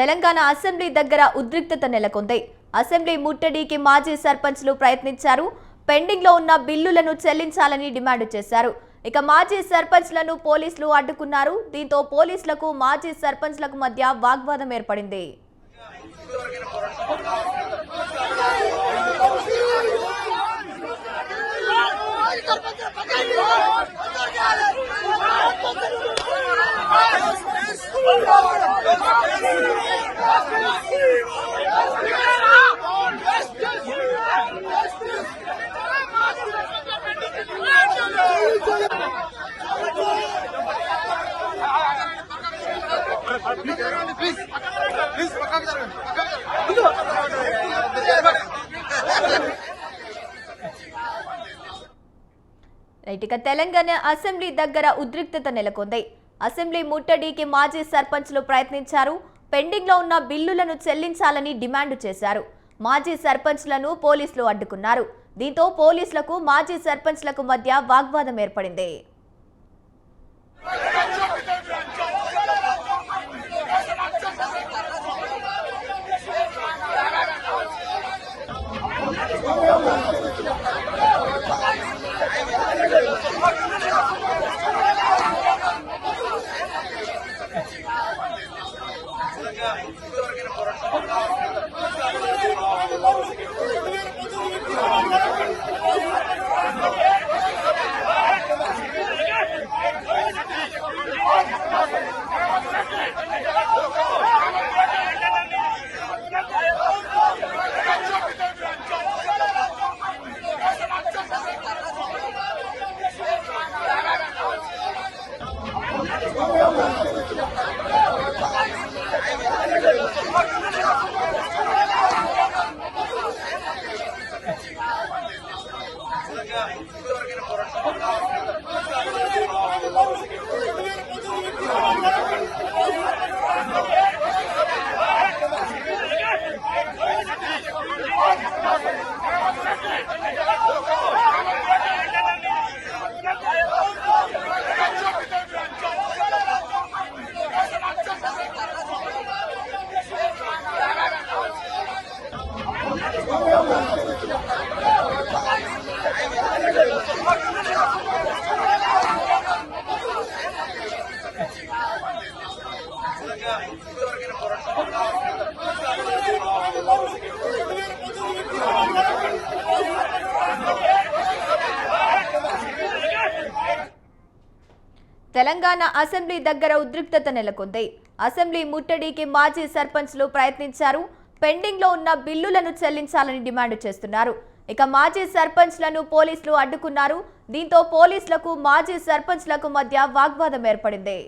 Telangana assembly దగ్గర ఉద్రిక్తత నెలకొంది. అసెంబ్లీ ముట్టడికి మాజీ సర్పంచ్లు ప్రయత్నించారు. పెండింగ్ లో ఉన్న బిల్లులను చెల్లించాలని డిమాండ్ చేశారు. ఇక మాజీ సర్పంచ్లను పోలీసులు అడ్డుకున్నారు. దీంతో పోలీసులకు మాజీ సర్పంచ్లకు మధ్య వాగ్వాదం ఏర్పడింది. ఇక తెలంగాణ అసెంబ్లీ దగ్గర ఉద్రిక్తత నెలకొంది. అసెంబ్లీ ముట్టడికి మాజీ సర్పంచ్లు ప్రయత్నించారు. పెండింగ్ లో ఉన్న బిల్లులను చెల్లించాలని డిమాండ్ చేశారు. మాజీ సర్పంచ్లను పోలీసులు అడ్డుకున్నారు. దీంతో పోలీసులకు మాజీ సర్పంచ్లకు మధ్య వాగ్వాదం ఏర్పడింది. తెలంగాణ అసెంబ్లీ దగ్గర ఉద్రిక్తత నెలకొంది. అసెంబ్లీ ముట్టడికి మాజీ సర్పంచ్లు ప్రయత్నించారు. పెండింగ్ లో ఉన్న బిల్లులను చెల్లించాలని డిమాండ్ చేస్తున్నారు. ఇక మాజీ సర్పంచ్లను పోలీసులు అడ్డుకున్నారు. దీంతో పోలీసులకు మాజీ సర్పంచ్లకు మధ్య వాగ్వాదం ఏర్పడింది.